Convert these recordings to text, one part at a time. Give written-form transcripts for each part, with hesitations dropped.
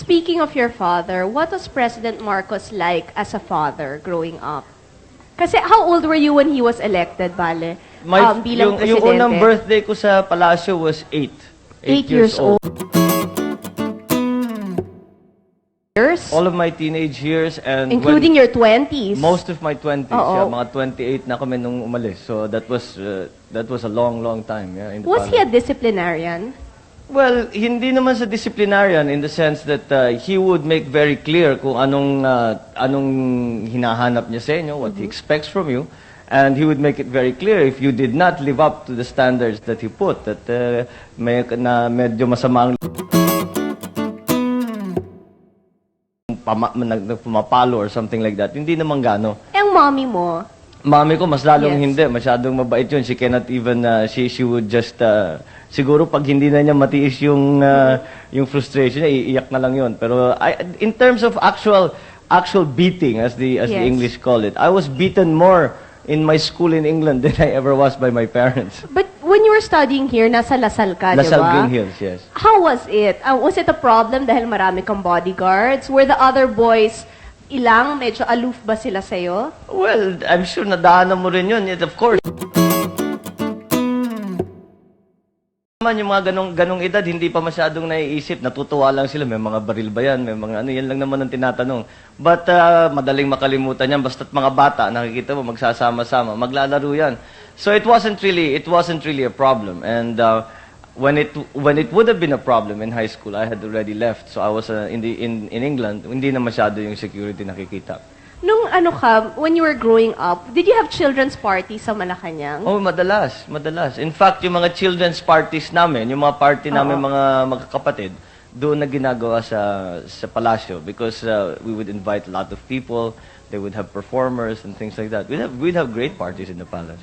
Speaking of your father, what was President Marcos like as a father growing up? Kasi how old were you when he was elected, Bale? Bilang presidente? Yung unang birthday ko sa palasyo was 8. 8 years old. Years? All of my teenage years and Including your 20s. most of my 20s, Oo. mga 28 na kami nung umalis. So that was a long time. Yeah, in the Was he a parliament. disciplinarian? Well, hindi naman sa disciplinarian in the sense that he would make very clear kung anong hinahanap niya sa inyo, what he expects from you. And he would make it very clear if you did not live up to the standards that he put, that medyo masamang pumapalo or something like that. Hindi naman gano. Ang mommy mo, Mami ko, mas lalong Yes. hindi. Masyadong mabait yun. She cannot even, she would just, siguro pag hindi na niya matiis yung frustration niya, iiyak na lang yun. Pero in terms of actual beating, as the Yes. English call it, I was beaten more in my school in England than I ever was by my parents. but when you were studying here, nasa Lasal ka, di ba? Lasal Green Hills, yes. How was it? Was it a problem dahil marami kang bodyguards? Were the other boys medyo aloof ba sila sa'yo? Well, I'm sure nadaanan mo rin yun. Of course. Naman yung mga ganong edad, hindi pa masyadong naiisip. Natutuwa lang sila. May mga baril ba yan? May mga yan lang naman ang tinatanong. But madaling makalimutan yan. Basta't mga bata, nakikita mo, magsasama-sama, maglalaro yan. So it wasn't really a problem. And when it would have been a problem in high school, I had already left. So I was in England. Hindi na masyado yung security nakikita. Nung when you were growing up, did you have children's parties sa Malacanang? Oh, madalas. In fact, yung mga children's parties namin, yung mga party namin mga magkakapatid, doon na ginagawa sa palasyo because we would invite a lot of people. They would have performers and things like that. We'd have great parties in the palace.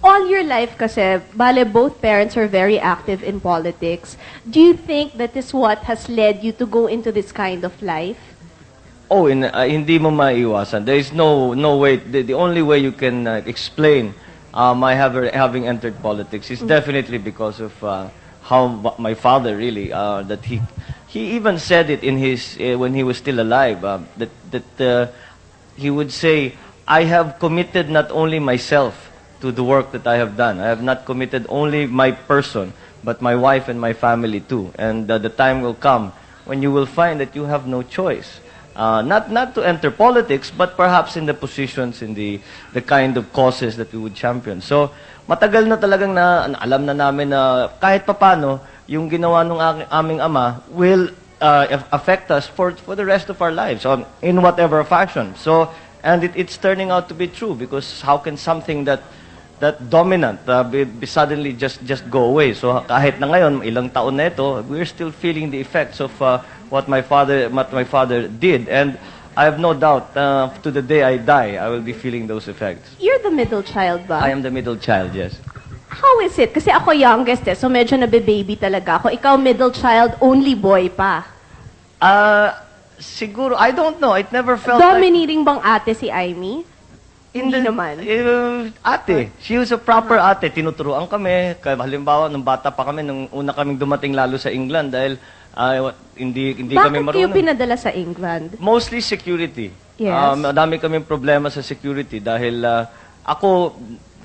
All your life kasi, Bale, both parents are very active in politics. Do you think that is what has led you to go into this kind of life? Oh, hindi mo maiiwasan. There is no way. The only way you can explain my having entered politics is definitely because of how my father really that he even said it in his when he was still alive that he would say, I have committed not only myself to the work that I have done. I have not committed only my person, but my wife and my family too. And the time will come when you will find that you have no choice. Not to enter politics, but perhaps in the positions, in the kind of causes that we would champion. So, matagal na talagang alam na namin na kahit papano, yung ginawa ng aming ama will affect us for the rest of our lives, in whatever fashion. So, and it's turning out to be true, because how can something that dominant be suddenly just go away? So kahit na ngayon, ilang taon na ito, we're still feeling the effects of what my father did. And I have no doubt, to the day I die, I will be feeling those effects. You're the middle child ba? I am the middle child, yes. How is it? Kasi ako youngest so medyo nabe-baby talaga ako. Ikaw middle child, only boy pa. Siguro, I don't know. It never felt Dominating bang ate si Aimee? Hindi naman. Ate. She was a proper ate. Tinuturuan kami. Halimbawa, nung bata pa kami, nung una kaming dumating lalo sa England dahil hindi kami marunong. Bakit kayo pinadala sa England? Mostly security. Yes. Madami kaming problema sa security dahil ako,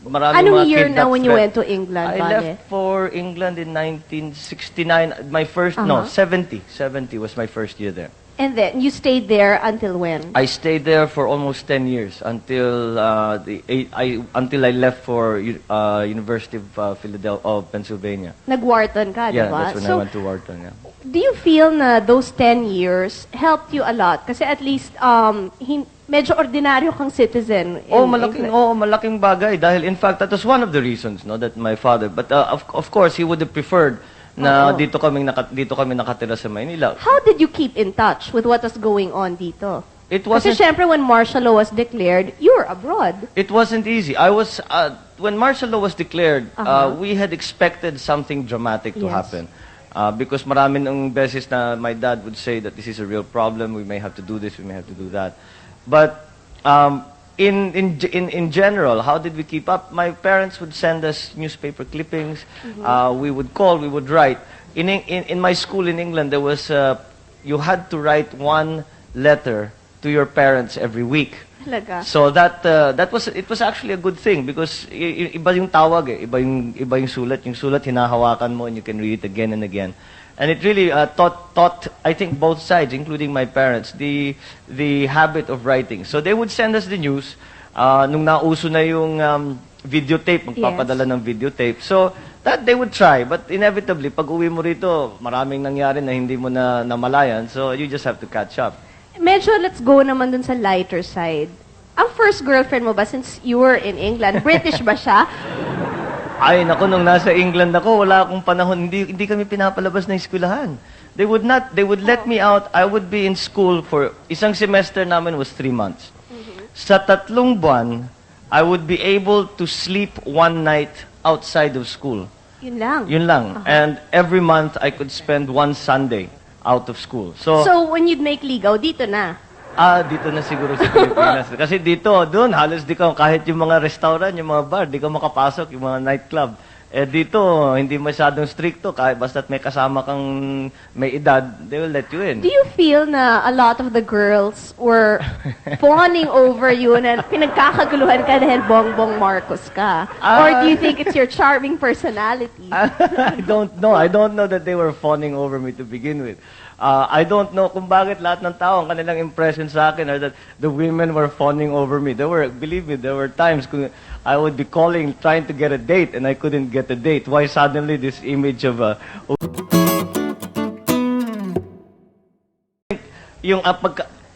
maraming Anong mga year kidnap na when you threat. went to England, I Bale? left for England in 1969. My first, 70. 70 was my first year there. And then, you stayed there until when? I stayed there for almost 10 years until until I left for University of Pennsylvania. Nag-Wharton ka, di Yeah, ba? that's when I went to Wharton. Yeah. Do you feel na those 10 years helped you a lot? Kasi at least, medyo ordinaryo kang citizen. Malaking bagay dahil in fact that was one of the reasons, no, that my father. But of course he would have preferred na dito kami nakatira sa Maynila. How did you keep in touch with what was going on dito? It Kasi wasn't syempre when martial law was declared, you were abroad. It wasn't easy. I was when martial law was declared, we had expected something dramatic to Yes. happen. Because marami ng beses na my dad would say that this is a real problem, we may have to do this, we may have to do that. But in general, how did we keep up? My parents would send us newspaper clippings. We would call, we would write. In my school in England, there was you had to write one letter to your parents every week. Talaga. So it was actually a good thing because iba yung tawag eh, iba yung sulat. Yung sulat hinahawakan mo and you can read it again and again. And it really taught I think both sides, including my parents, the habit of writing. So they would send us the news nung nauso na yung videotape, magpapadala ng videotape. So that they would try, but inevitably pag uwi mo rito, maraming nangyari na hindi mo na namalayan. So you just have to catch up. Medyo let's go naman dun sa lighter side. Ang first girlfriend mo ba, since you were in England, British ba siya? Ay, naku, nung nasa England ako, wala akong panahon, hindi kami pinapalabas ng eskwelahan. They would let me out, I would be in school for, isang semester namin was 3 months. Sa 3 buwan, I would be able to sleep one night outside of school. Yun lang. Yun lang. And every month, I could spend one Sunday out of school. So when you'd make ligaw, dito na? Dito na siguro sa Pilipinas. Kasi dito, doon, halos di ka, kahit yung mga restaurant, yung mga bar, di ka makapasok, yung mga nightclub. Eh dito, hindi masyadong stricto, kahit basta't may kasama kang may edad, they will let you in. Do you feel na a lot of the girls were fawning over you na pinagkakaguluhan ka dahil Bongbong Marcos ka? Or do you think it's your charming personality? I don't know. I don't know that they were fawning over me to begin with. I don't know kung bakit lahat ng tao, ang kanilang impression sa akin are that the women were fawning over me. Believe me, there were times kung I would be calling, trying to get a date, and I couldn't get a date. Why suddenly this image of yung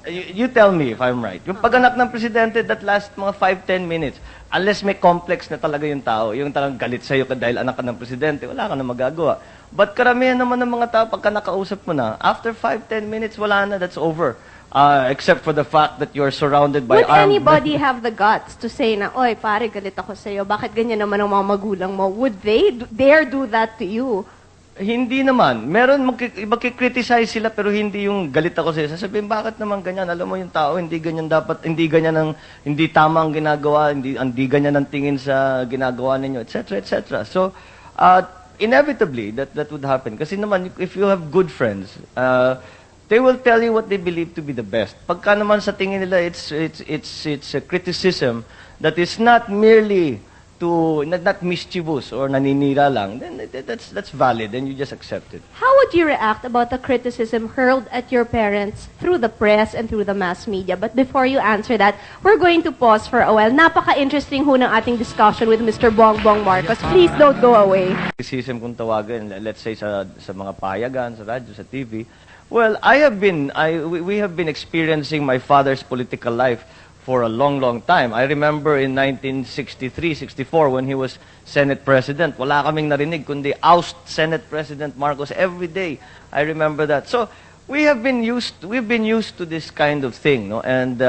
you tell me if I'm right. Yung pagganak ng presidente, that last mga 5-10 minutes, unless may complex na talaga yung tao, yung talagang galit sa'yo dahil anak ka ng presidente, wala ka na magagawa. But karamihan naman ng mga tao, pagka nakausap mo na, after 5-10 minutes, wala na, that's over. Except for the fact that you're surrounded by Would anybody have the guts to say na, oy, pare, galit ako sa'yo, bakit ganyan naman ang mga magulang mo? Would they dare do that to you? Hindi naman. Meron, magkikriticize sila pero hindi yung galit ako sa'yo. Sasabihin, bakit naman ganyan? Alam mo yung tao, hindi ganyan dapat, hindi tama ang ginagawa, hindi ganyan ang tingin sa ginagawa ninyo, etc., etc. So, inevitably, that would happen. Kasi naman, if you have good friends, they will tell you what they believe to be the best. Pagka naman sa tingin nila, it's a criticism that is not merely not mischievous or naninira lang, then that's valid and you just accept it. How would you react about the criticism hurled at your parents through the press and through the mass media? But before you answer that, we're going to pause for a while. Napaka-interesting ho ng ating discussion with Mr. Bongbong Marcos. Please don't go away. Criticism kung tawagin, let's say sa mga payagan, sa radyo, sa TV. Well, we have been experiencing my father's political life for a long, long time. I remember in 1963-64 when he was Senate President, wala kaming narinig kundi oust Senate President Marcos every day. I remember that. So we've been used to this kind of thing, no? And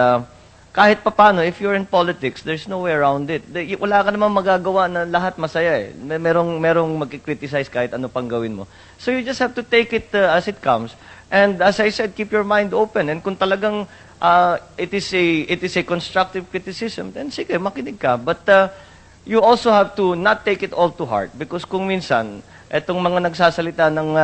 kahit papano, if you're in politics, there's no way around it. Wala ka namang magagawa na lahat masaya eh. Merong magkikriticize kahit ano pang gawin mo. So you just have to take it as it comes. And as I said, keep your mind open. And kung talagang it is a constructive criticism, then sige, makinig ka. But you also have to not take it all to heart. Because kung minsan, etong mga nagsasalita ng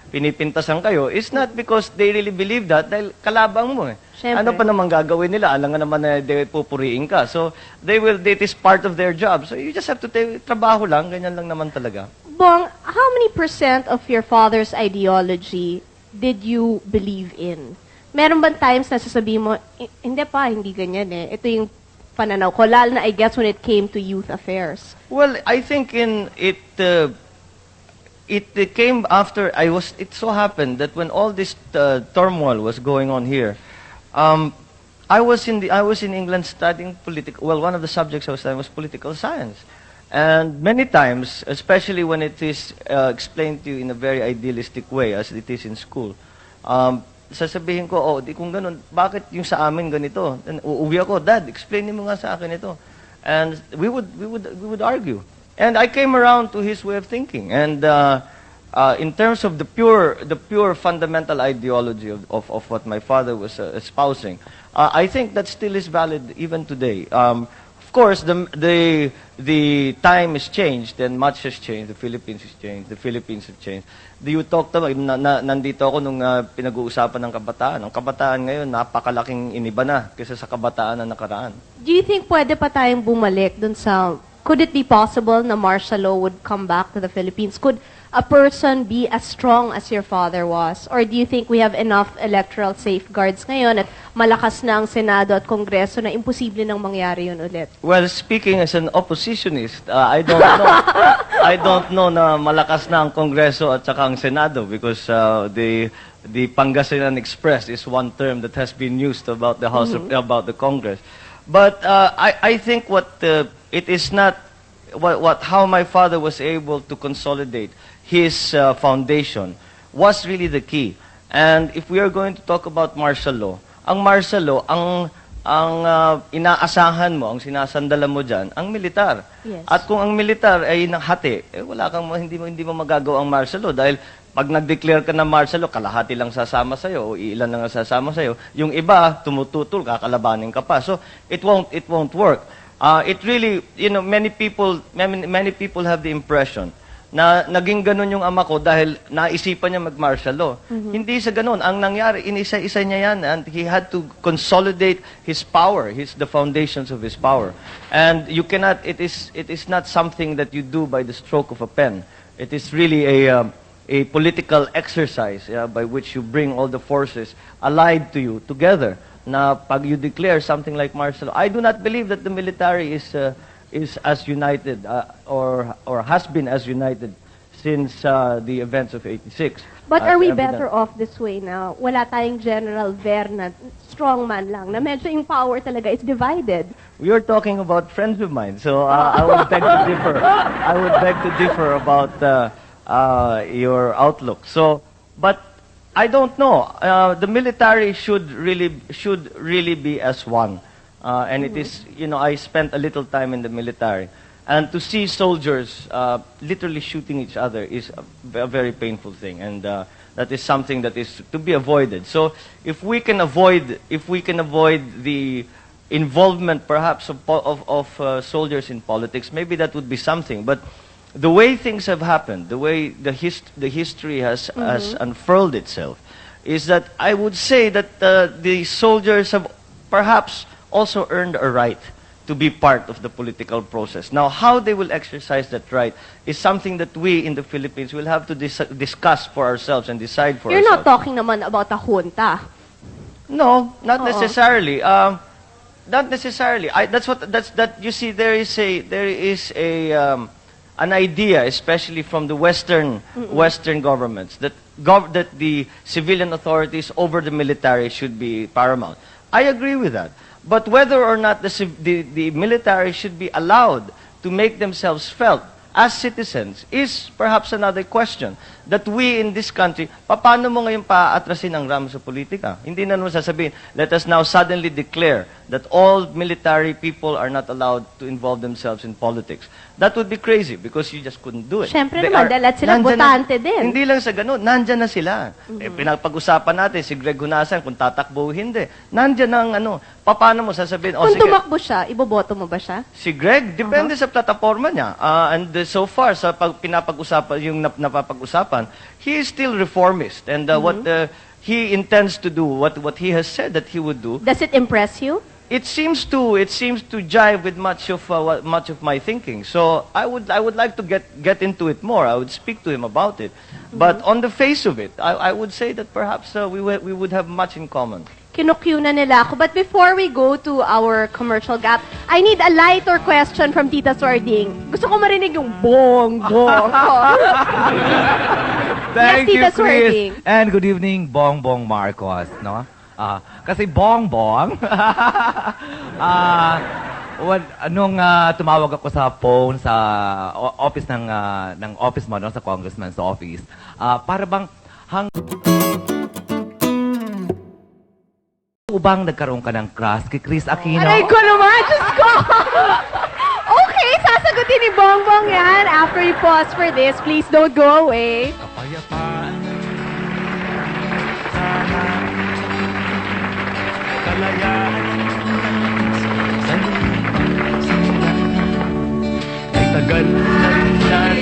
pinipintasan kayo, it's not because they really believe that, dahil kalabang mo eh. Siyempre. Ano pa naman gagawin nila? Alam nga naman na pupuriin ka. So, it is part of their job. So, you just have to trabaho lang, ganyan lang naman talaga. Bong, how many % of your father's ideology did you believe in? Meron bang times na sasabihin mo, hindi ganyan eh. Ito yung pananaw ko. Lalo na, I guess, when it came to youth affairs. Well, I think it came after it so happened that when all this turmoil was going on here, I was in England studying one of the subjects I was studying was political science. And many times, especially when it is explained to you in a very idealistic way, as it is in school, sasabihin ko, di kung ganun, bakit yung sa amin ganito? And uuwi ako, Dad, explain mo nga sa akin ito. And we would argue. And I came around to his way of thinking. And in terms of the pure fundamental ideology of what my father was espousing, I think that still is valid even today. Of course, the time has changed and much has changed. The Philippines has changed. The Philippines have changed. Do you talk to nandito ako nung pinag-uusapan ng kabataan. Ang kabataan ngayon, napakalaking iniba na kaysa sa kabataan na nakaraan. Do you think pwede pa tayong bumalik dun sa, could it be possible na martial law would come back to the Philippines? Could a person be as strong as your father was? Or do you think we have enough electoral safeguards ngayon at malakas na ang Senado at Kongreso na imposible nang mangyari yun ulit? Well, speaking as an oppositionist, I don't know. I don't know na malakas na ang Kongreso at saka ang Senado because the Pangasinan Express is one term that has been used about the House about the Congress. But I think it is not how my father was able to consolidate his foundation was really the key. And if we are going to talk about martial law, ang martial law, ang inaasahan mo, ang sinasandalan mo diyan, ang militar. Yes. At kung ang militar ay hati, wala kang hindi mo magagawa ang martial law dahil pag nag-declare ka ng martial law, kalahati lang sasama sa iyo o ilan lang ang sasama sa iyo. Yung iba tumututol, kakalabanin ka pa. So it won't work. It really, many people have the impression na naging ganun yung ama ko dahil naisipan niya mag-martial law. Hindi sa ganun. Ang nangyari, inisa-isa niya yan and he had to consolidate his power, the foundations of his power. And you cannot, it is not something that you do by the stroke of a pen. It is really a political exercise by which you bring all the forces allied to you together. Na pag you declare something like martial law, I do not believe that the military is as united or has been as united since the events of '86. But are we better off this way now? Wala tayong General Ver na strongman lang, na medyo yung power talaga is divided. We are talking about friends of mine, so I would beg to differ. I would beg to differ about your outlook. So, but I don't know. The military should really be as one. And it is, I spent a little time in the military. And to see soldiers literally shooting each other is a very painful thing. And that is something that is to be avoided. So if we can avoid the involvement perhaps of soldiers in politics, maybe that would be something. But the way things have happened, the way the history has unfurled itself, is that I would say that the soldiers have perhaps also earned a right to be part of the political process. Now, how they will exercise that right is something that we in the Philippines will have to discuss for ourselves and decide for ourselves. You're not talking naman about a junta. No, not necessarily. Not necessarily. You see, there is an idea, especially from the Western governments, that the civilian authorities over the military should be paramount. I agree with that. But whether or not the military should be allowed to make themselves felt as citizens is perhaps another question. That we in this country, paano mo ngayon paatrasin ang RAM sa politika? Hindi na naman sasabihin, let us now suddenly declare that all military people are not allowed to involve themselves in politics. That would be crazy because you just couldn't do it. Siyempre naman, dahil sila botante din. Hindi lang sa ganun, nandyan na sila. Pinapag-usapan natin si Greg Hunasan kung tatakbo o hindi. Nandyan ang paano mo sasabihin? Kung tumakbo siya, iboboto mo ba siya? Si Greg, depende sa plataforma niya. And so far, sa pinapag-usapan, yung napapag-usapan, he is still reformist. And what he intends to do, what he has said that he would do. Does it impress you? It seems to jive with much of my thinking. So I would like to get into it more. I would speak to him about it. But on the face of it, I would say that perhaps we would have much in common. Kinukyu na nila ako. But before we go to our commercial gap, I need a lighter question from Tita Swarding. Gusto ko marinig yung bong. Thank Yes, you, Tita Kris. Swarding. And good evening, Bongbong Marcos, no? Kasi Bongbong, nung tumawag ako sa phone sa office ng office mo, no, sa congressman's office, para bang ubang nagkaroon ka ng crush kay Kris Aquino? Aray ko naman, Diyos ko! Okay, sasagutin ni Bongbong yan. After you pause for this, please don't go away. Kapayapaan, sana, kalayaan, sa tagal na rin yan.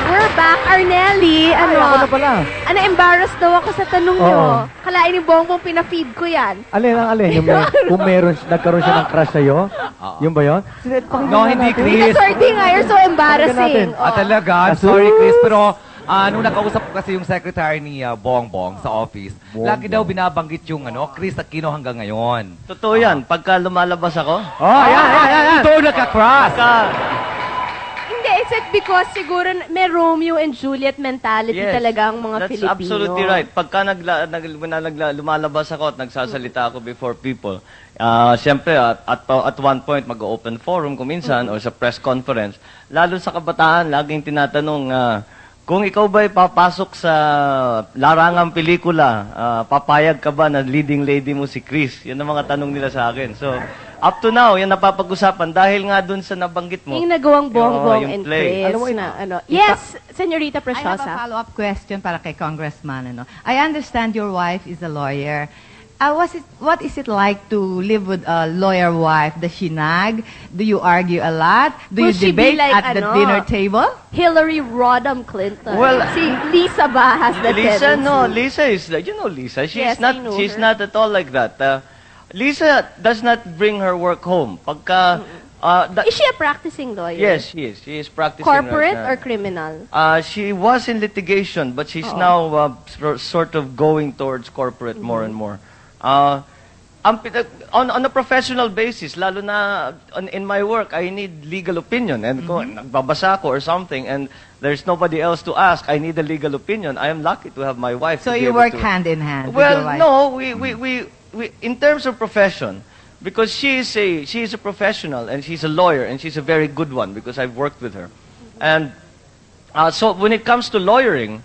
We're back, Arnelli. Ay, ako na pala. Embarrassed daw ako sa tanong nyo. Oo. Kalain ni Bongbong, pinafeed ko yan. Alin ang alin? Yung kung nagkaroon siya ng crush sa'yo? Yung ba yun? No, hindi, Chris. Sorry nga, you're so embarrassing. natin. Talaga? I'm sorry, Chris. Pero nung nakausap ko kasi yung secretary ni Bongbong sa office, lagi daw binabanggit yung Kris Aquino hanggang ngayon. Totoo yan. Pagka lumalabas ako, Oh, yan. Ito nagka-crush. Hindi, is it because siguro may Romeo and Juliet mentality talaga ang mga that's Filipino? absolutely right. Pagka lumalabas ako at nagsasalita ako before people, siyempre, at one point, mag-open forum kung minsan, or sa press conference, lalo sa kabataan, laging tinatanong, kung ikaw ba'y papasok sa larangang pelikula, papayag ka ba na leading lady mo si Kris? Yan ang mga tanong nila sa akin. So, up to now, yan napapag-usapan dahil nga dun sa nabanggit mo. Yung nagawang Bongbong yung and play. Chris Alam mo, na Yes, Señorita I have a Preciosa. follow-up question para kay Congressman. I understand your wife is a lawyer. What is it like to live with a lawyer wife? Does she nag? Do you argue a lot? Do Will you she be debate like, at the dinner table? Hillary Rodham Clinton. Well, si Lisa ba has the Lisa, tendency? no. Lisa is, you know Lisa. Yes, I know She's her. not at all like that. Lisa does not bring her work home. Pagka, Is she a practicing lawyer? yes, she is. She is practicing Corporate right or now. criminal? She was in litigation, but she's now sort of going towards corporate more and more. On a professional basis, lalo na in my work, I need legal opinion. And kung nagbabasa ko or something, and there's nobody else to ask, I need a legal opinion. I am lucky to have my wife. So to be you able work to- hand in hand with Well, your wife? no, we in terms of profession, because she is a professional and she's a lawyer and she's a very good one because I've worked with her. And so when it comes to lawyering,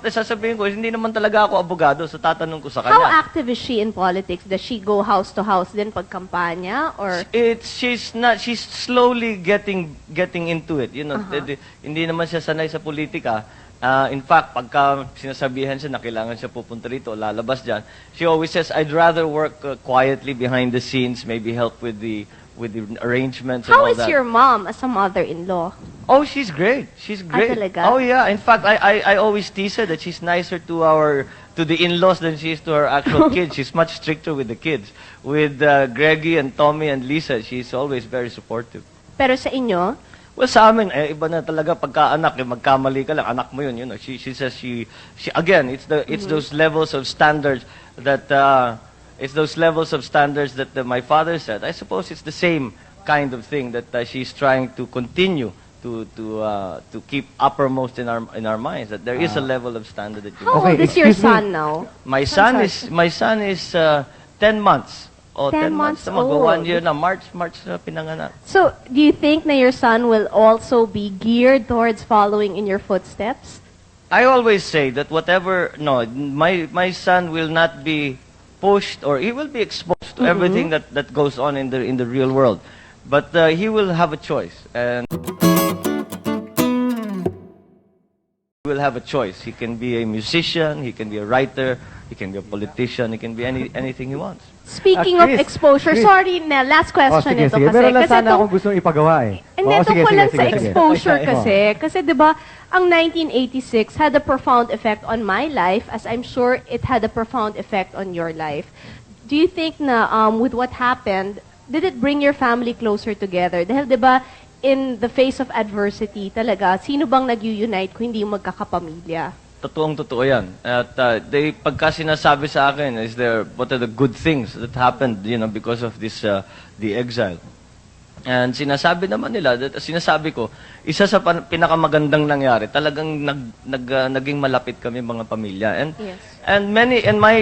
sasabihin ko, hindi naman talaga ako abogado, so tatanong ko sa How kanya. active is she in politics? Does she go house to house din pag kampanya? Or She's slowly getting into it. You know, hindi naman siya sanay sa politika. In fact, pagka sinasabihan siya na kailangan siya pupunta rito, lalabas dyan, she always says, I'd rather work quietly behind the scenes, maybe help with the arrangements and how all is that. your mom as a mother-in-law? Oh, she's great. She's great. talaga? Oh, yeah. In fact, I always tease her that she's nicer to the in-laws than she is to her actual kids. She's much stricter with the kids. With Greggy and Tommy and Lisa, she's always very supportive. Pero sa inyo, Well, sa amin, iba na talaga pagka-anak, magkamali ka lang, anak mo yun, you know. She says again, it's those levels of standards that my father said. I suppose it's the same kind of thing that she's trying to continue to keep uppermost in our minds, that there is a level of standard that you how Okay, old is your excuse me. son now? My son is 10 months. Oh, 10 10 months. months Mag old. 1 year na. March na pinanganak. So, do you think na your son will also be geared towards following in your footsteps? I always say that my son will not be pushed, or he will be exposed to everything that goes on in the real world. But he will have a choice, and he will have a choice. He can be a musician, he can be a writer, he can be a politician, he can be anything he wants. Speaking of Chris, exposure, Chris. sorry Nel, last question ito kasi. Meron lang Kasi sana itong- akong gustong ipagawa eh. Hindi, Oo, sige, tungkol sige, lang sige, sa sige. exposure Oo. kasi. Kasi di ba, ang 1986 had a profound effect on my life, as I'm sure it had a profound effect on your life. Do you think na with what happened, did it bring your family closer together? Dahil di ba, in the face of adversity talaga, sino bang nag-unite kung hindi yung magkakapamilya? Totoo yan. At pagka sinasabi sa akin, what are the good things that happened, because of this, the exile. And sinasabi naman nila, sinasabi ko, isa sa pinakamagandang nangyari, talagang naging malapit kami mga pamilya. And Yes.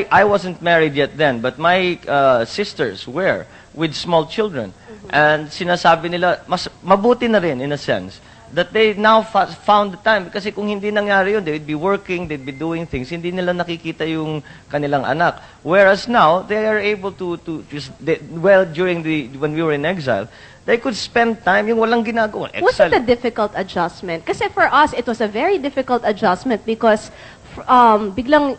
I wasn't married yet then, but my sisters were with small children. And sinasabi nila, mas mabuti na rin in a sense that they now found the time, kasi kung hindi nangyari yun, they'd be working, they'd be doing things, hindi nila nakikita yung kanilang anak. Whereas now, they are able to when we were in exile, they could spend time yung walang ginagawa. Was it a difficult adjustment? Kasi for us, it was a very difficult adjustment because biglang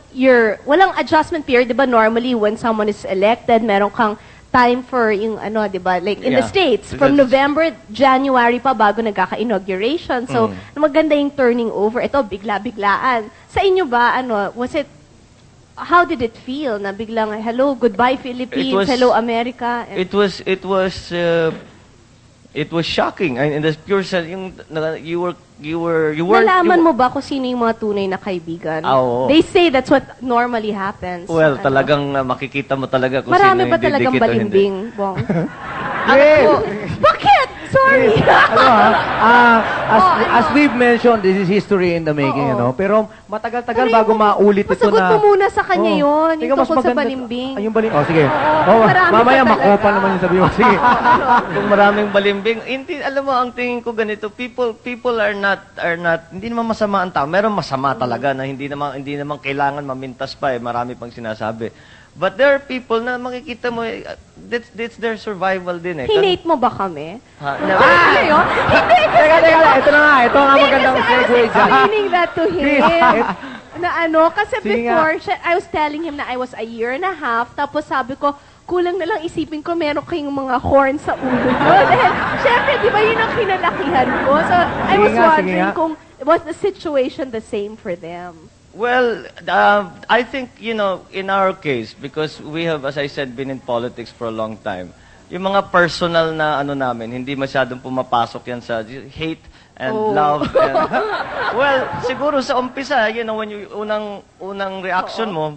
walang adjustment period, 'di ba? Normally when someone is elected, meron kang time for yung ano, 'di ba? Like in the Yeah. States, from November, January pa bago nagkaka-inauguration. So, maganda yung turning over. Ito bigla-biglaan. Sa inyo ba how did it feel na biglang hello, goodbye Philippines, hello America? It was shocking. In the pure sense, you were Nalaman mo ba kung sino yung mga tunay na kaibigan? Oo. They say that's what normally happens. Well, talagang makikita mo talaga kung Marami sino ba yung talagang didikit o hindi. balimbing, Bong? Yes. Bakit? Sorry. As we've mentioned, this is history in the making, Oo. Pero matagal-tagal bago maulit ito Masagot na... mo muna sa kanya Oo. yun, Teka, yung mas tungkol sa maganda- balimbing. Ay, yung balimbing. Oh, sige. Oo, marami mamaya pa talaga. makopa naman yung sabi mo. Sige. Kung maraming balimbing, hindi, alam mo, ang tingin ko ganito, people are not, hindi naman masama ang tao. Meron masama talaga na hindi naman kailangan mamintas pa marami pang sinasabi. But there are people na makikita mo, that's their survival din Hinate mo ba kami? Never. Ano yun? Hindi, Teka, ito na nga. Ito nga magandang kasi I was segue dyan. explaining that to him. Chris, Kasi Sige nga. before, I was telling him na I was a year and a half, tapos sabi ko, kulang na lang isipin ko meron kayong mga horn sa ulo nyo. Dahil, syempre, di ba yun ang kinalakihan ko? So, I Sige was nga, sige wondering nga. kung was the situation the same for them? Well, I think, in our case, because we have, as I said, been in politics for a long time, yung mga personal na namin, hindi masyadong pumapasok yan sa hate and love. And, well, siguro sa umpisa, when unang reaction mo,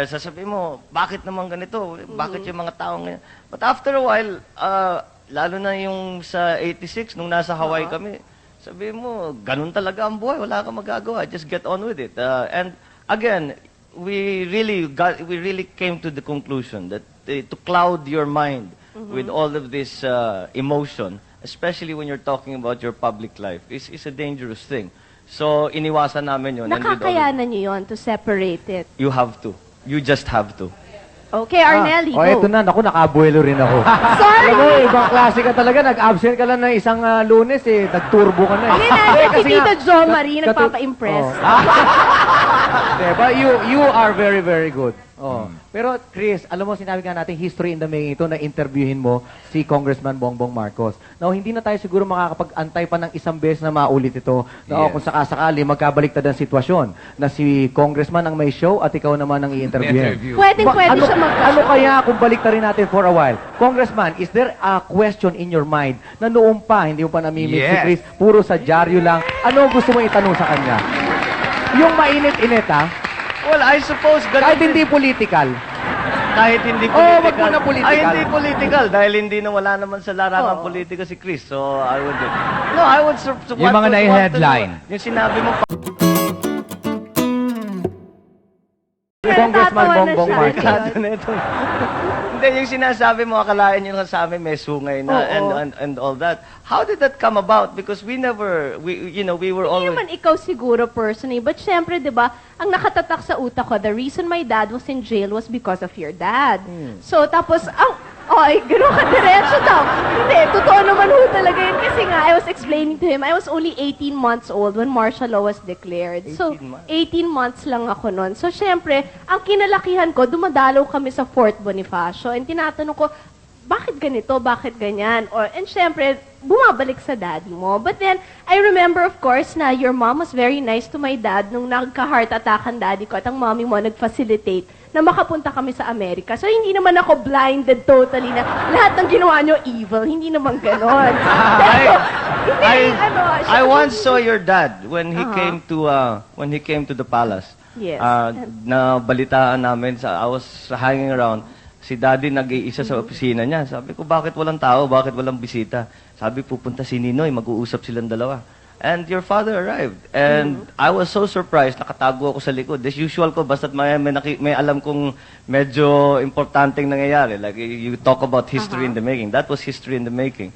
sasabihin mo, bakit naman ganito? Bakit yung mga tao ngayon? But after a while, lalo na yung sa 86, nung nasa Hawaii kami, sabi mo, ganun talaga ang buhay. Wala kang magagawa. Just get on with it. And again, we really came to the conclusion that to cloud your mind with all of this emotion, especially when you're talking about your public life, is a dangerous thing. So, iniwasan namin yun. And with all of- Nakakayanan nyo yun to separate it. You have to. You just have to. Okay, Arnelli, go. Eto na. Naku, nakabuelo rin ako. Sorry! Alam mo, ibang klase ka talaga. Nag-absent ka lang ng isang Lunes Nag-turbo ka na Hindi, nandiyan si Kasi nga, Tito Jo Marie, katu- nagpapa-impress. Diba? You are very, very good. Pero Chris, alam mo, sinabi nga natin, history in the making ito na interviewin mo si Congressman Bongbong Marcos. Now, hindi na tayo siguro makakapag-antay pa ng isang beses na maulit ito. Na kung sakasakali, magkabaliktad ang sitwasyon na si Congressman ang may show at ikaw naman ang i-interviewin. Interview. Pwede Ano, siya ano kaya kung baliktarin natin for a while? Congressman, is there a question in your mind na noong pa, hindi mo pa namimit si Yes. Chris, puro sa dyaryo lang, ano ang gusto mo itanong sa kanya? Yung mainit-init, Well, I suppose ganun kahit din. hindi political. Kahit hindi Oo, political. wag mo na political. Ay, hindi political. Dahil hindi na wala naman sa larangan politika si Chris. So, I would do. No, I would support. Yung mga nai-headline. Yung sinabi mo, Congressman Natatawa na Bongbong siya. Marcos. delikado na ito. Hindi, yung sinasabi mo, akalain nyo sa amin may sungay na and all that. How did that come about? Because we were Hindi always... naman ikaw siguro personally, but syempre, di ba, ang nakatatak sa utak ko, the reason my dad was in jail was because of your dad. So, tapos, gano'n ka diretso daw. Hindi, totoo naman ho talaga yun. Kasi nga, I was explaining to him, I was only 18 months old when martial law was declared. So, 18 months lang ako noon. So, syempre, ang kinalakihan ko, dumadalaw kami sa Fort Bonifacio. And tinatanong ko, bakit ganito? Bakit ganyan? And syempre, bumabalik sa daddy mo. But then, I remember, of course, na your mom was very nice to my dad nung nagka-heart attack ang daddy ko at ang mommy mo nag-facilitate na makapunta kami sa Amerika. So, hindi naman ako blinded totally na lahat ng ginawa nyo evil. Hindi naman ganon. I once saw your dad when he came to the palace. Yes. Na balitaan namin I was hanging around. Si Daddy nag-iisa sa opisina niya. Sabi ko, bakit walang tao? Bakit walang bisita? Sabi, pupunta si Ninoy, mag-uusap silang dalawa. And your father arrived. And I was so surprised, nakatago ako sa likod. As usual ko, basta't may alam kong medyo importanteng nangyayari. Like, you talk about history in the making. That was history in the making.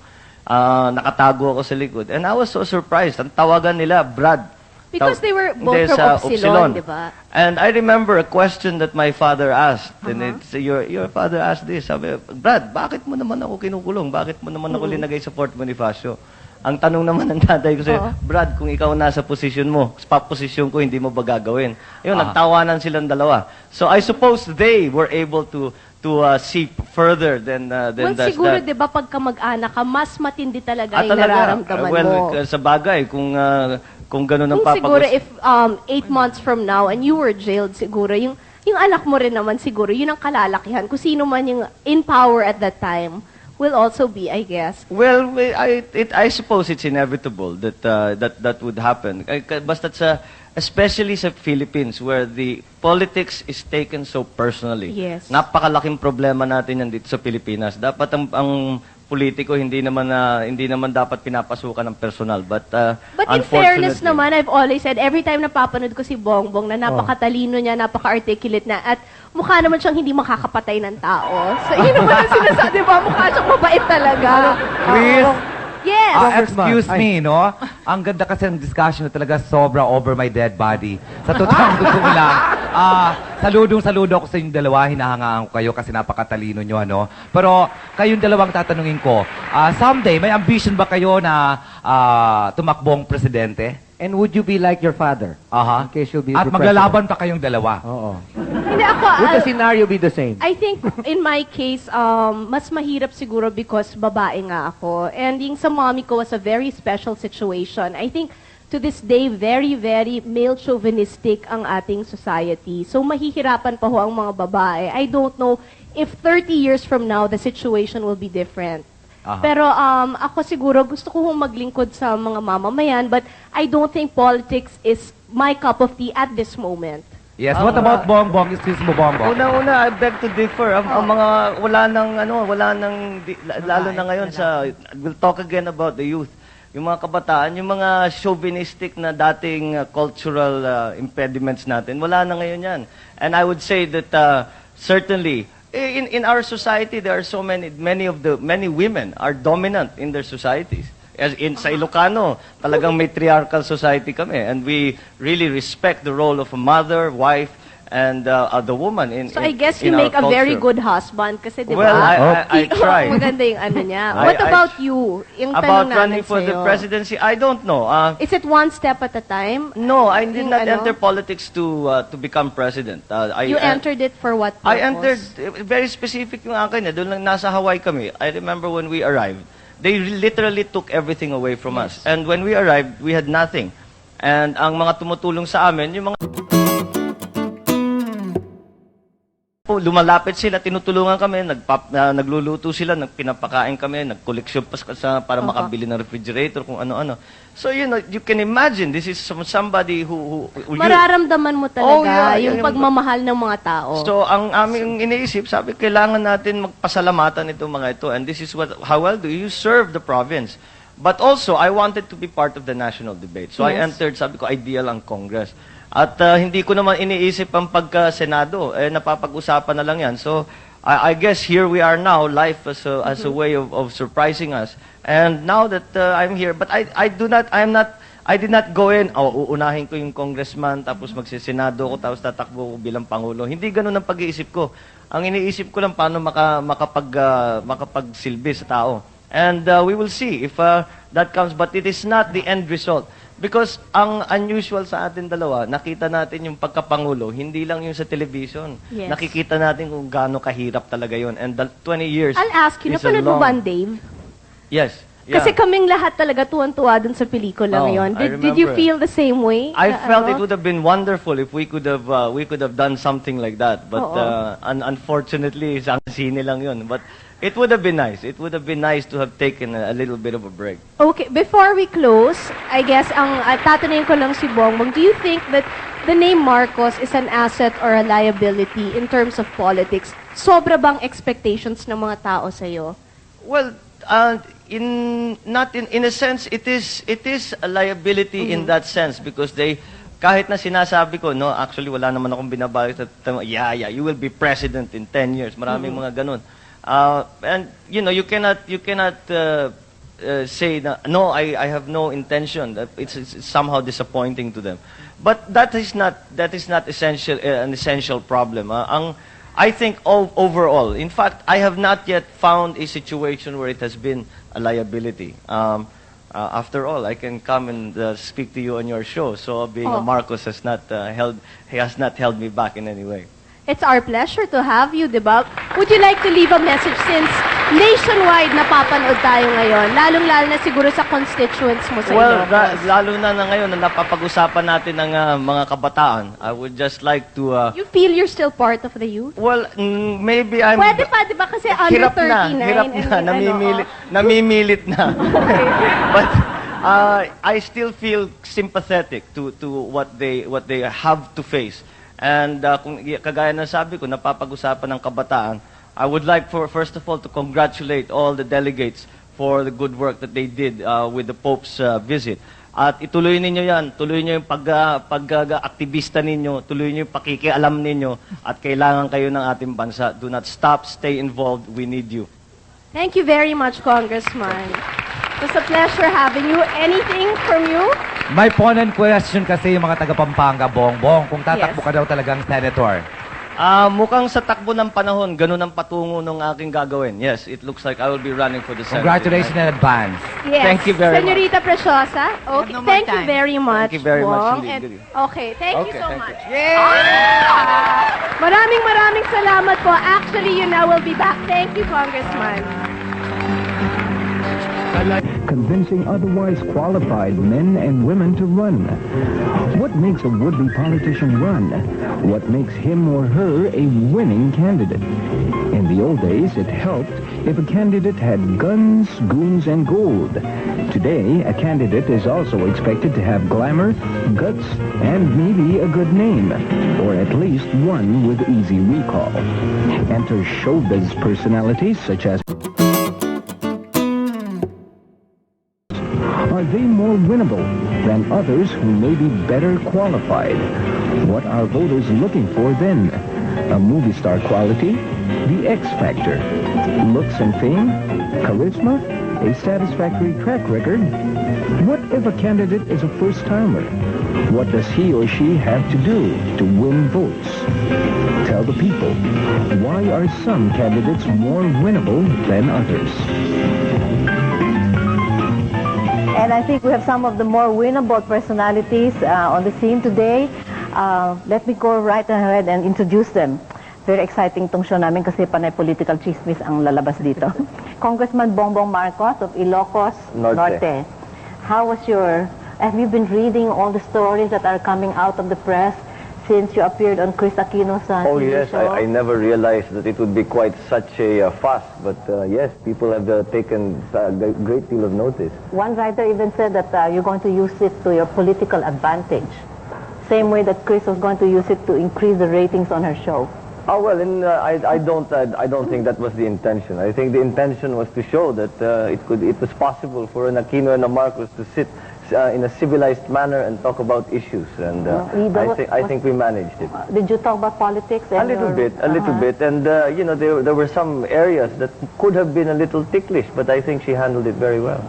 Nakatago ako sa likod. And I was so surprised. Ang tawagan nila, Brad. Because they were both Hindi, from sa Upsilon, di ba? And I remember a question that my father asked. And it's, your father asked this. Sabi, Brad, bakit mo naman ako kinukulong? Bakit mo naman ako linagay sa Fort Bonifacio? Ang tanong naman ng tatay ko sa'yo, Oo. Brad, kung ikaw nasa posisyon mo, sa posisyon ko, hindi mo ba gagawin? Ayun, nagtawanan silang dalawa. So I suppose they were able to see further than Well, that. siguro, di ba, pagka mag-anak ka, mas matindi talaga yung talaga. nararamdaman Well, mo. sa bagay, kung gano'n ang Kung siguro, papag- if 8 months from now and you were jailed, siguro, yung anak mo rin naman, siguro, yun ang kalalakihan. Kung sino man yung in power at that time, will also be, I guess. Well, I suppose it's inevitable that would happen. Basta especially sa Philippines where the politics is taken so personally. Yes. Napakalaking problema natin yan dito sa Pilipinas. Dapat ang politiko hindi naman dapat pinapasukan ng personal. But In fairness naman, I've always said, every time napapanood ko si Bongbong na napakatalino niya, napaka-articulate na, at mukha naman siyang hindi makakapatay ng tao. So, yun naman ang sinasabi, di ba? Mukha siyang mabait talaga. Chris, Yes. excuse me, no? Ang ganda kasi ng discussion na talaga sobra over my dead body. Sa totoong gusto ko lang, saludo ako sa inyong dalawa, hinahangaan ko kayo kasi napakatalino nyo, ano? Pero kayong dalawang tatanungin ko, someday, may ambition ba kayo na tumakbong presidente? And would you be like your father? Aha. In case you'll be At the maglalaban pa kayong dalawa. president? Oo. Hindi ako, Would the scenario be the same? I think in my case, mas mahirap siguro because babae nga ako. And yung sa mommy ko was a very special situation. I think to this day, very, very male chauvinistic ang ating society. So mahihirapan pa ho ang mga babae. I don't know if 30 years from now, the situation will be different. Aha. Pero ako siguro gusto ko hong maglingkod sa mga mamamayan, but I don't think politics is my cup of tea at this moment. Yes, what about Bongbong? Excuse mo, Bongbong. Una, I beg to differ. Ang mga, wala nang, lalo na ngayon we'll talk again about the youth. Yung mga kabataan, yung mga chauvinistic na dating cultural impediments natin, wala na ngayon yan. And I would say that certainly, in our society, there are so many women are dominant in their societies. As sa Ilocano, talagang matriarchal society kami, and we really respect the role of a mother, wife, and the woman in So I guess you in our make a very culture. good husband kasi di ba? Well, I try. Maganda yung ano niya. I- What I- about you? Yung About tanong running namin for the sa'yo. presidency, I don't know. Is it one step at a time? No, I did Yung not ano? enter politics to become president. You entered it for what purpose? I entered, very specific yung akin. Doon lang nasa Hawaii kami. I remember when we arrived, they literally took everything away from us. And when we arrived, we had nothing. And ang mga tumutulong sa amin, yung mga lumalapit sila, tinutulungan kami, nagluluto sila, pinapakain kami, nagkoleksyon pa para makabili ng refrigerator, kung ano-ano. So, you can imagine, this is somebody who Mararamdaman mo talaga Oh, yeah, yung yung- pagmamahal ng mga tao. So, ang aming iniisip, sabi, kailangan natin magpasalamatan itong mga ito. And this is how well do you serve the province? But also, I wanted to be part of the national debate. So, I Yes. entered, sabi ko, ideal ang Congress. At hindi ko naman iniisip ang pagka-Senado. Napapag-usapan na lang yan. So, I guess here we are now, life as a way of surprising us. And now that I'm here, but I did not go in, uunahin ko yung congressman, tapos magsisenado ko, tapos tatakbo ko bilang Pangulo. Hindi ganun ang pag-iisip ko. Ang iniisip ko lang paano makapagsilbi sa tao. And we will see if that comes, but it is not the end result. Because ang unusual sa atin dalawa, nakita natin yung pagkapangulo, hindi lang yung sa television. Yes. Nakikita natin kung gaano kahirap talaga yun. And 20 years I'll ask you, is a napanood mo long- ba ang Dave? Yes. Yeah. Kasi kaming lahat talaga tuwan-tuwa dun sa pelikula Oh, ngayon. I Did you remember. feel the same way? I felt Ano? it would have been wonderful if we could have done something like that. But Oo. unfortunately, sa sine lang yun. But it would have been nice. It would have been nice to have taken a little bit of a break. Okay, before we close, I guess ang tatanungin ko lang si Bongbong, do you think that the name Marcos is an asset or a liability in terms of politics? Sobra bang expectations ng mga tao sa'yo? Well, in a sense, it is a liability in that sense because kahit na sinasabi ko, no, actually wala naman akong binabalak yeah, you will be president in 10 years. Maraming mga ganun. And you cannot say na, no, I have no intention. That it's somehow disappointing to them. But that is not an essential problem. I think overall, in fact, I have not yet found a situation where it has been a liability. After all, I can come and speak to you on your show. So being a Oh. Marcos has not held me back in any way. It's our pleasure to have you, diba? Would you like to leave a message since nationwide napapanood tayo ngayon? Lalong-lalo na siguro sa constituents mo sa Well, Ilocos. lalo na ngayon na napapag-usapan natin ng mga kabataan, I would just like to... You feel you're still part of the youth? well, maybe I'm... Pwede pa, di ba? Kasi under 39. Hirap na, namimilit na. But I still feel sympathetic to what they have to face. And kung kagaya ng sabi ko, napapag-usapan ng kabataan, I would like first of all to congratulate all the delegates for the good work that they did with the Pope's visit. At ituloy ninyo yan, tuloy nyo yung pag-aktivista ninyo, tuloy nyo yung pakikialam ninyo, at kailangan kayo ng ating bansa. Do not stop, stay involved, we need you. Thank you very much, Congressman. It was a pleasure having you. Anything from you? May phone question kasi yung mga taga Pampanga, Bongbong, kung tatakbo Yes. ka daw talagang senator. Mukhang sa takbo ng panahon, ganun ang patungo ng aking gagawin. Yes, it looks like I will be running for the Senate. Congratulations in advance. Yes. Thank you very much. Senorita Preciosa. Okay. no more Thank you time. very much. Thank you very much Bong. indeed. And- okay. Thank you Okay, so thank much. you. Maraming salamat po. Actually, you now will be back. Thank you, Congressman. Convincing otherwise qualified men and women to run. What makes a would-be politician run? What makes him or her a winning candidate? In the old days, it helped if a candidate had guns, goons, and gold. Today, a candidate is also expected to have glamour, guts, and maybe a good name, or at least one with easy recall. Enter showbiz personalities such as... Are they more winnable than others who may be better qualified? What are voters looking for then? A movie star quality? The X Factor? Looks and fame? Charisma? A satisfactory track record? What if a candidate is a first-timer? What does he or she have to do to win votes? Tell the people, why are some candidates more winnable than others? And I think we have some of the more winnable personalities on the scene today. Let me go right ahead and introduce them. Very exciting tong show namin kasi panay political chismis ang lalabas dito. Congressman Bongbong Marcos of Ilocos Norte. Have you been reading all the stories that are coming out of the press since you appeared on Kris Aquino's Oh TV yes, show? I never realized that it would be quite such a fuss, but yes, people have taken a great deal of notice. One writer even said that you're going to use it to your political advantage. Same way that Kris was going to use it to increase the ratings on her show. Oh well, and I don't think that was the intention. I think the intention was to show that it was possible for an Aquino and a Marcos to sit in a civilized manner and talk about issues, and I think we managed it. Did you talk about politics? A little bit, and you know, there were some areas that could have been a little ticklish, but I think she handled it very well.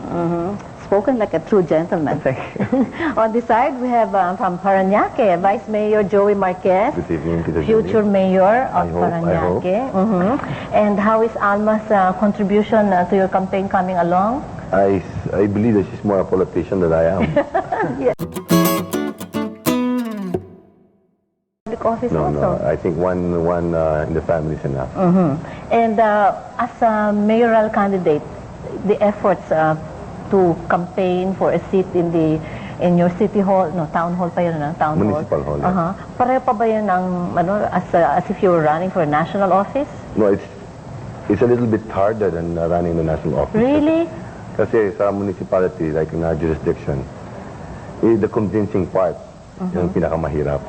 Spoken like a true gentleman. Thank you. On this side, we have from Parañaque, Vice Mayor Joey Marquez, Good evening, Tita future Julie. mayor of I hope. Parañaque. And how is Alma's contribution to your campaign coming along? I believe that she's more a politician than I am. Public office No, also. I think one in the family is enough. And as a mayoral candidate, the efforts to campaign for a seat in your city hall, no, town hall pa yun, no? Town Municipal hall, yeah. Pareho pa ba yun ng, as if you were running for a national office? No, it's a little bit harder than running the national office. Really? Kasi sa municipality, like in our jurisdiction, the convincing part, yung pinakamahirap.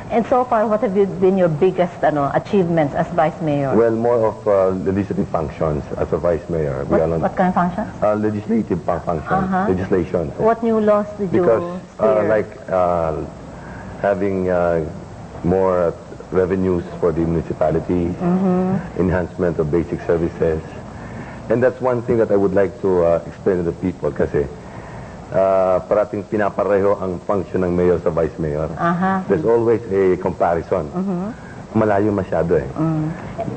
And so far, what have been your biggest achievements as vice mayor? Well, more of legislative functions as a vice mayor. What kind of functions? Legislative functions, legislation. What new laws did you Because steer? like having more revenues for the municipalities, enhancement of basic services. And that's one thing that I would like to explain to the people kasi parating pinapareho ang function ng mayor sa vice mayor. There's always a comparison. malayo masyado eh.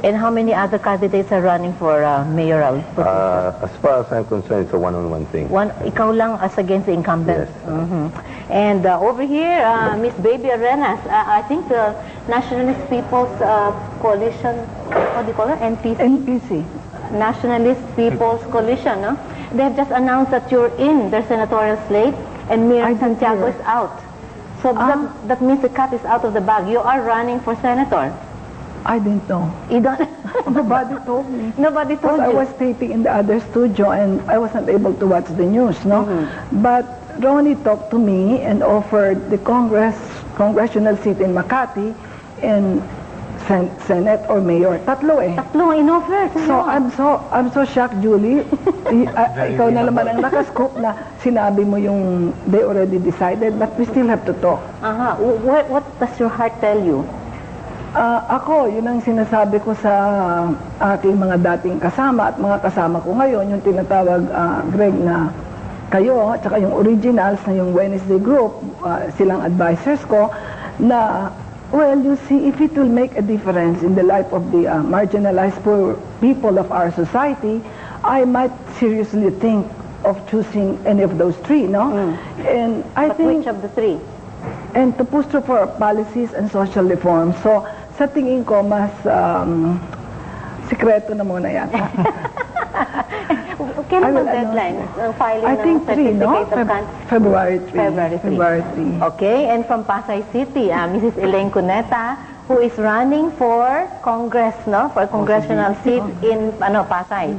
And how many other candidates are running for mayoral position? As far as I'm concerned, it's a one-on-one thing. Ikaw lang as against the incumbent. Yes. And over here, Miss Baby Arenas, I think the Nationalist People's Coalition, what do you call it? NPC? Nationalist People's Coalition, no? They have just announced that you're in their senatorial slate and Mayor Santiago is out. So that means the cat is out of the bag. You are running for senator. I didn't know. You don't... Nobody told me. Nobody told Because you. I was taping in the other studio and I wasn't able to watch the news, no? But Ronnie talked to me and offered the congressional seat in Makati and Senate or Mayor. Tatlo eh. Tatlo ang in-offer. So I'm so shocked, Julie. Ikaw na naman ang nakascoop na sinabi mo yung they already decided, but we still have to talk. What does your heart tell you? Ako, yun ang sinasabi ko sa aking mga dating kasama at mga kasama ko ngayon, yung tinatawag, Greg, na kayo, at saka yung originals na yung Wednesday group, silang advisors ko, na well, you see, if it will make a difference in the life of the marginalized poor people of our society, I might seriously think of choosing any of those three, no? And I But think, which of the three? and to push through for policies and social reforms. So, sa tingin ko, mas sikreto na muna yata. Kailan ang deadline? Filing I think ng 3, no? certificate of February 3. February 3. Okay, and from Pasay City, Mrs. Elaine Cuneta, who is running for Congress, no? For a congressional seat in Pasay.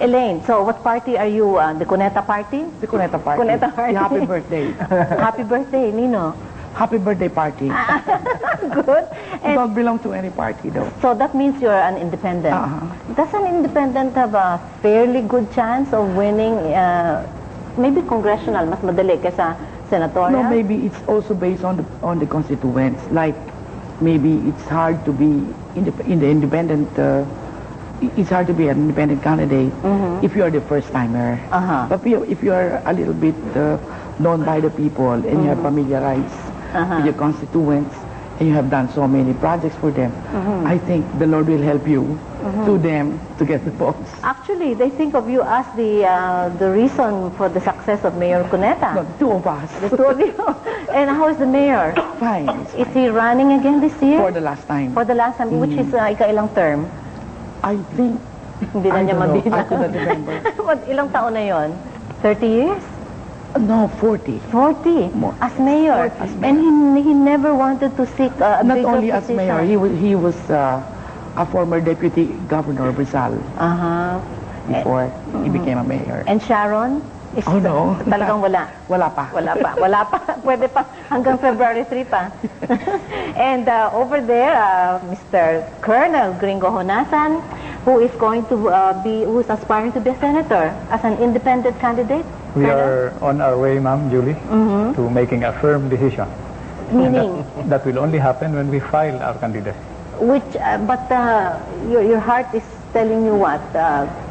Elaine, so what party are you? The Cuneta Party? The Cuneta Party. Cuneta Party. Happy birthday. Happy birthday, Nino. Happy birthday party. Good. I don't belong to any party though. So that means you're an independent. Does an independent have a fairly good chance of winning, maybe congressional, mas madali kaysa senatorial? No, maybe it's also based on the constituents. Like maybe it's hard to be in the independent. It's hard to be an independent candidate if you are the first timer. But if you are a little bit known by the people and you have familiarized with your constituents and you have done so many projects for them, I think the Lord will help you to them to get the votes. Actually, they think of you as the reason for the success of Mayor Cuneta. No, the two of us. The two of you. And how is the mayor? Fine. Is he running again this year? For the last time. For the last time, which is ikailang term? I think, Hindi na I niya don't know. mabila. I could not remember. Ilang taon na yon? 30 years? No, 40. 40 More. as mayor. And he never wanted to seek a Not bigger only as position. mayor, he was a former deputy governor of Rizal before he became a mayor. And Sharon? Is Oh, no. Talagang wala. Wala pa. Wala pa. Wala pa. Pwede pa. Hanggang February 3 pa. And over there, Mr. Colonel Gringo Honasan, who is going to who is aspiring to be a senator as an independent candidate. We are on our way, Ma'am Julie, to making a firm decision. Meaning? And that will only happen when we file our candidacy. Which, but your heart is telling you what?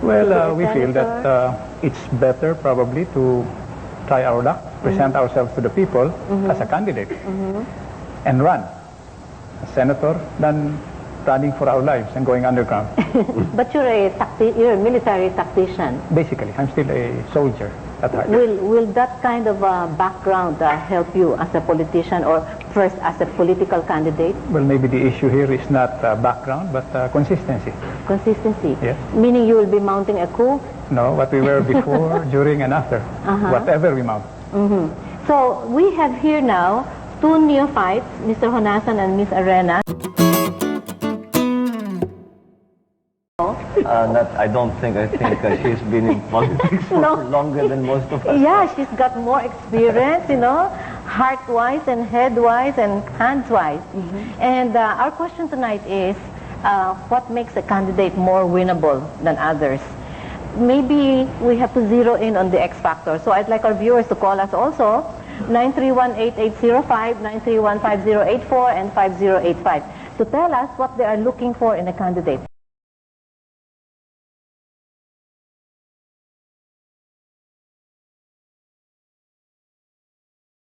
Well, we feel that it's better probably to try our luck, present ourselves to the people as a candidate, and run as senator than running for our lives and going underground. But you're a military tactician. Basically, I'm still a soldier at heart. Will that kind of background help you as a politician or first as a political candidate? Well, maybe the issue here is not background, but consistency. Consistency? Yes. Meaning you will be mounting a coup? No, what we were before, during, and after. Whatever we mount. So we have here now two neophytes, Mr. Honasan and Ms. Arena. I don't think. I think she's been in politics for longer than most of us. Yeah, she's got more experience, heart-wise and head-wise and hands-wise. And our question tonight is, what makes a candidate more winnable than others? Maybe we have to zero in on the X factor. So I'd like our viewers to call us also, 931-8805, 931-5084, and 5085, to tell us what they are looking for in a candidate.